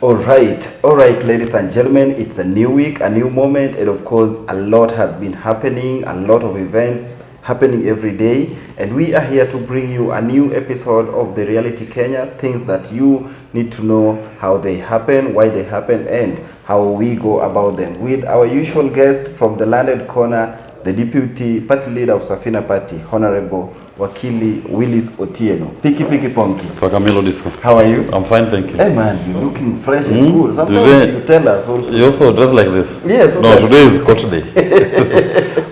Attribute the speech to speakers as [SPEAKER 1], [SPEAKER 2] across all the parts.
[SPEAKER 1] All right, ladies and gentlemen, it's a new week, a new moment, and of course, a lot has been happening, a lot of events happening every day, and we are here to bring you a new episode of the Reality Kenya, things that you need to know, how they happen, why they happen, and how we go about them. With our usual guest from the landed corner, the Deputy Party Leader of Safina Party, Honorable Wakili Willis Otieno. Piki Ponky. How are you?
[SPEAKER 2] I'm fine, thank you.
[SPEAKER 1] Hey man, you're looking fresh and cool. Sometimes you tell us also.
[SPEAKER 2] You also dress like this?
[SPEAKER 1] Yes.
[SPEAKER 2] No, today is court day.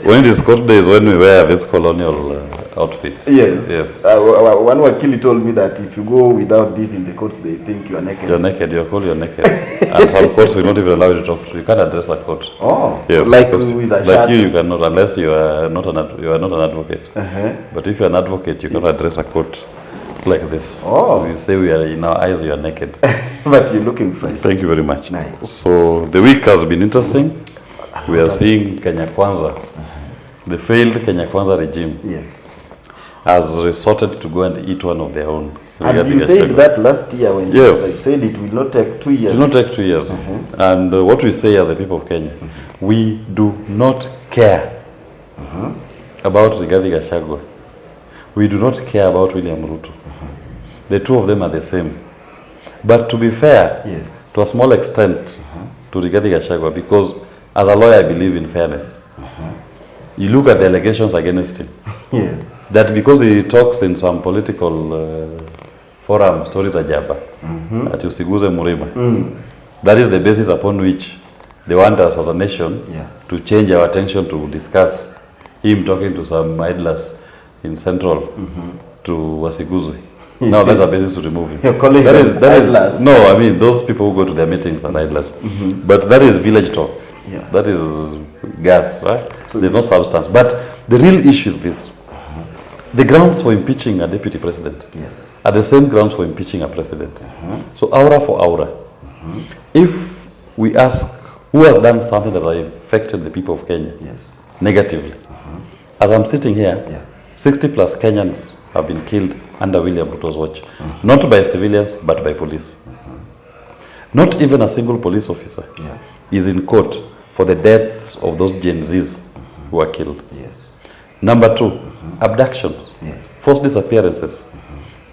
[SPEAKER 2] When it is court day is when we wear this colonial outfit.
[SPEAKER 1] Yes. One Wakili told me that if you go without this in the court, they think you are naked.
[SPEAKER 2] You're naked, you're cool, you're naked. And some courts will not even allow you to talk. You can't address a court.
[SPEAKER 1] Oh,
[SPEAKER 2] yes,
[SPEAKER 1] like with a shirt.
[SPEAKER 2] Like you cannot, unless you are not an advocate. But if you're an advocate, you cannot address a court like this.
[SPEAKER 1] Oh.
[SPEAKER 2] You say we are, in our eyes, you are naked.
[SPEAKER 1] But you're looking fresh.
[SPEAKER 2] Thank you very much.
[SPEAKER 1] Nice.
[SPEAKER 2] So the week has been interesting. We are seeing Kenya Kwanza, the failed Kenya Kwanza regime.
[SPEAKER 1] Yes.
[SPEAKER 2] Has resorted to go and eat one of their own.
[SPEAKER 1] And you said that last year when
[SPEAKER 2] yes.
[SPEAKER 1] you said it will not take 2 years.
[SPEAKER 2] It will not take 2 years. And what we say as the people of Kenya, we do not care about Rigathi Gachagua. We do not care about William Ruto. The two of them are the same. But to be fair,
[SPEAKER 1] yes,
[SPEAKER 2] to a small extent, to Rigathi Gachagua, because as a lawyer I believe in fairness. You look at the allegations against him.
[SPEAKER 1] Yes.
[SPEAKER 2] That because he talks in some political forum, stories ajaba, at usiguze murima. That is the basis upon which they want us as a nation to change our attention to discuss him talking to some idlers in Central to Wasiguzwe. Now that's a basis to remove him.
[SPEAKER 1] You're calling that is idlers?
[SPEAKER 2] No, I mean those people who go to their meetings are idlers. But that is village talk.
[SPEAKER 1] Yeah.
[SPEAKER 2] That is gas, right? So there's no substance. But the real issue is this. The grounds for impeaching a deputy president are the same grounds for impeaching a president. So aura for aura. If we ask who has done something that has affected the people of Kenya negatively, as I'm sitting here, 60 plus Kenyans have been killed under William Ruto's watch. Not by civilians, but by police. Not even a single police officer is in court for the deaths of those Gen Zs who were killed. Number 2, abductions, forced disappearances.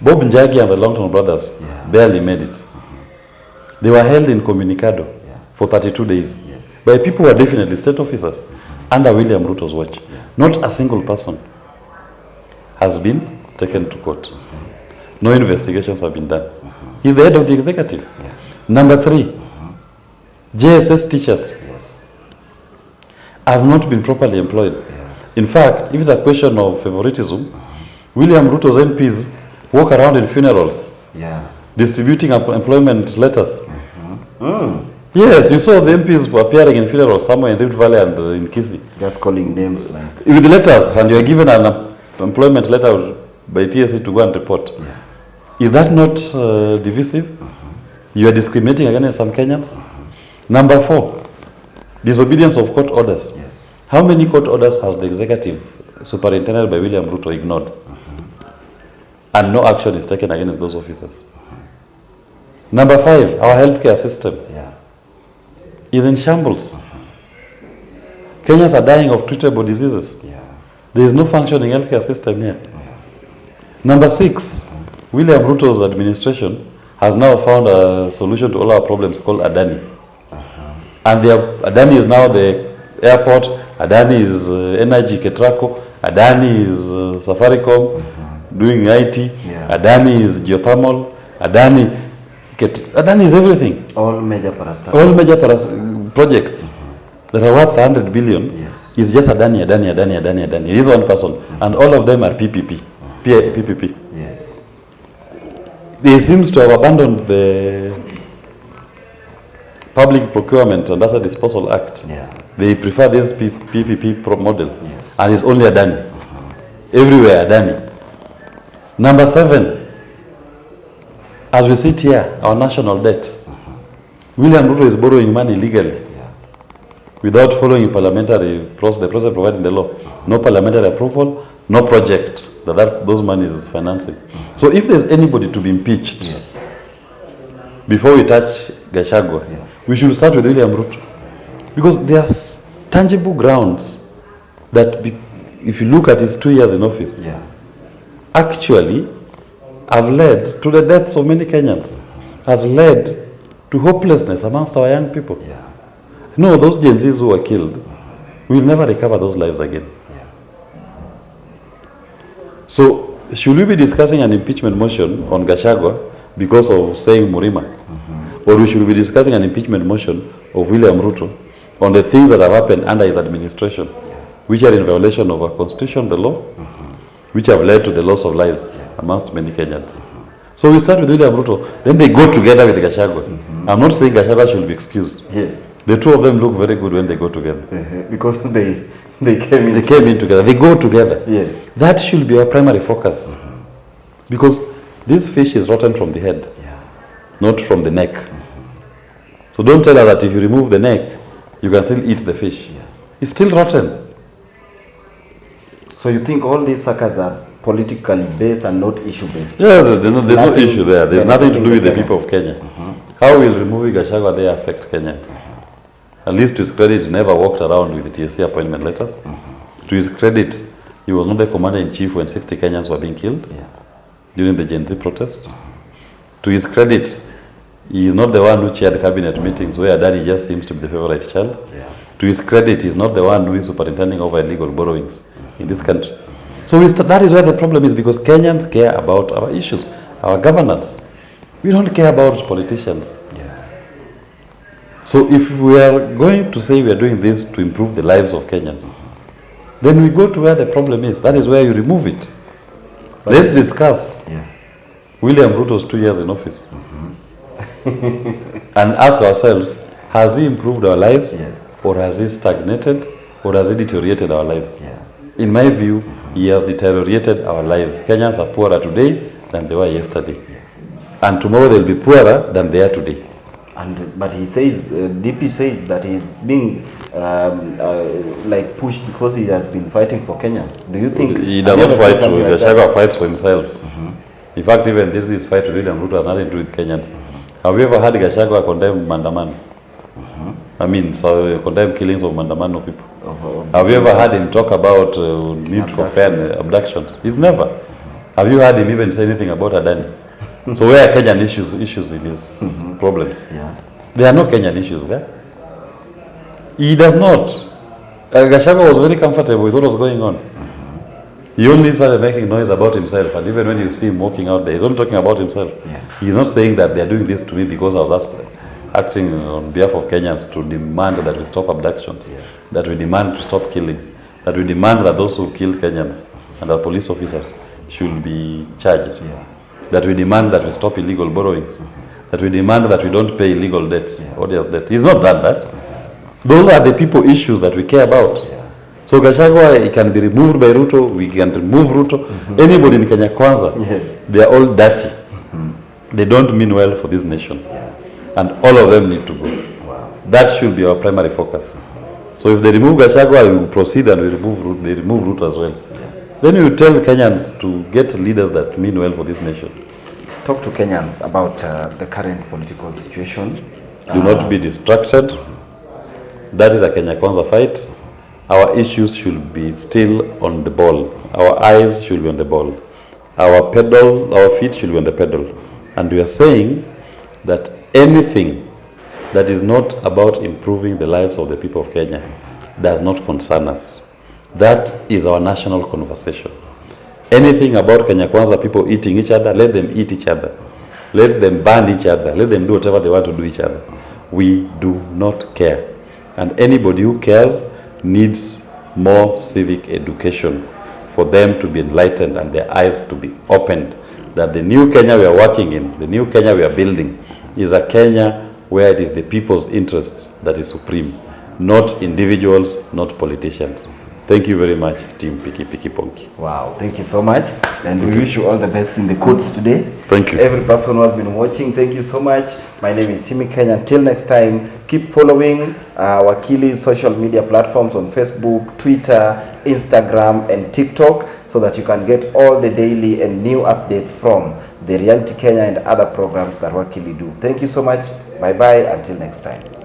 [SPEAKER 2] Bob Njagi and the Longton brothers barely made it. They were held in Communicado for 32 days by people who are definitely state officers under William Ruto's watch. Not a single person has been taken to court. No investigations have been done. He's the head of the executive. Number 3, JSS teachers have not been properly employed. In fact, if it's a question of favoritism, William Ruto's MPs walk around in funerals, distributing employment letters. Yes, you saw the MPs appearing in funerals somewhere in Rift Valley and in Kisii.
[SPEAKER 1] Just calling names like...
[SPEAKER 2] With letters, and you're given an employment letter by TSC to go and report. Is that not divisive? You are discriminating against some Kenyans? Number 4, disobedience of court orders. How many court orders has the executive superintended by William Ruto ignored? And no action is taken against those officers. Number 5, our healthcare system is in shambles. Kenyans are dying of treatable diseases. There is no functioning healthcare system here. Number 6, William Ruto's administration has now found a solution to all our problems called Adani. And Adani is now the airport, Adani is energy, Ketraco, Adani is Safaricom, doing IT, Adani is geothermal, Adani is everything.
[SPEAKER 1] All major projects
[SPEAKER 2] that are worth 100 billion is just Adani. It is one person. And all of them are PPP. They seems to have abandoned the Public Procurement and Asset Disposal Act. They prefer this PPP model. And it's only Adani. Everywhere Adani. Number 7, as we sit here, our national debt. William Ruto is borrowing money legally without following the process provided in the law. No parliamentary approval, no project that those money is financing. So if there's anybody to be impeached, before we touch Gachagua, we should start with William Ruto. Because there's tangible grounds that if you look at his 2 years in office, actually have led to the deaths of many Kenyans, has led to hopelessness amongst our young people. No, those Gen Zs who were killed, we'll never recover those lives again. So, should we be discussing an impeachment motion on Gachagua because of saying Murima? Or we should be discussing an impeachment motion of William Ruto on the things that have happened under his administration, which are in violation of our constitution, the law, which have led to the loss of lives amongst many Kenyans. So we start with William Ruto, then they go together with Gachagua. I'm not saying Gachagua should be excused.
[SPEAKER 1] Yes.
[SPEAKER 2] The two of them look very good when they go together.
[SPEAKER 1] Because they came in.
[SPEAKER 2] They came in together. They go together.
[SPEAKER 1] Yes.
[SPEAKER 2] That should be our primary focus. Because this fish is rotten from the head, not from the neck. So don't tell us that if you remove the neck, you can still eat the fish. It's still rotten.
[SPEAKER 1] So you think all these suckers are politically based and not issue based?
[SPEAKER 2] Yes, there's no issue there. There's nothing to do with the people of Kenya. How will removing Gachagua there affect Kenyans? At least to his credit, he never walked around with the TSC appointment letters. To his credit, he was not the commander-in-chief when 60 Kenyans were being killed during the Gen Z protests. To his credit, he is not the one who chaired cabinet meetings where Daddy just seems to be the favorite child. To his credit, he is not the one who is superintending over illegal borrowings in this country. So that is where the problem is, because Kenyans care about our issues, our governance. We don't care about politicians. So if we are going to say we are doing this to improve the lives of Kenyans, then we go to where the problem is. That is where you remove it. Let's discuss William Ruto's 2 years in office and ask ourselves, has he improved our lives, or has he stagnated, or has he deteriorated our lives? In my view, he has deteriorated our lives. Kenyans are poorer today than they were yesterday. And tomorrow they'll be poorer than they are today.
[SPEAKER 1] But he says, DP says that he's being like pushed because he has been fighting for Kenyans. Do you think
[SPEAKER 2] he does not fight for Gachagua, fights for himself? In fact, even this fight with William Ruto has nothing to do with Kenyans. Have you ever heard Gachagua condemn Mandamano? I mean, so condemn killings of Mandamano people. Have you ever heard him talk about need for fair abductions? He's never. Have you heard him even say anything about Adani? So where are Kenyan issues in his problems? There are no Kenyan issues there. He does not. Gachagua was very comfortable with what was going on. He only started making noise about himself, and even when you see him walking out there, he's only talking about himself. He's not saying that they are doing this to me because I was acting on behalf of Kenyans to demand that we stop abductions, that we demand to stop killings, that we demand that those who kill Kenyans and our police officers should be charged, that we demand that we stop illegal borrowings, that we demand that we don't pay illegal debts, odious debt. He's not done that. Those are the people issues that we care about. So Gachagua, he can be removed by Ruto, we can remove Ruto. Anybody in Kenya Kwanza, they are all dirty. They don't mean well for this nation. And all of them need to go. That should be our primary focus. So if they remove Gachagua, we will proceed and we remove Ruto, they remove Ruto as well. Then we will tell Kenyans to get leaders that mean well for this nation.
[SPEAKER 1] Talk to Kenyans about the current political situation.
[SPEAKER 2] Do not be distracted. That is a Kenya Kwanza fight. Our issues should be still on the ball. Our eyes should be on the ball. Our feet should be on the pedal. And we are saying that anything that is not about improving the lives of the people of Kenya does not concern us. That is our national conversation. Anything about Kenya Kwanza people eating each other, let them eat each other. Let them ban each other. Let them do whatever they want to do each other. We do not care. And anybody who cares needs more civic education for them to be enlightened and their eyes to be opened. That the new Kenya we are working in, the new Kenya we are building, is a Kenya where it is the people's interests that is supreme, not individuals, not politicians. Thank you very much, Team Piki Piki Ponki.
[SPEAKER 1] Wow, thank you so much. And we wish you all the best in the courts today.
[SPEAKER 2] Thank you.
[SPEAKER 1] Every person who has been watching, thank you so much. My name is Simi Kenya. Until next time, keep following Wakili's social media platforms on Facebook, Twitter, Instagram, and TikTok so that you can get all the daily and new updates from the Reality Kenya and other programs that Wakili do. Thank you so much. Bye-bye. Until next time.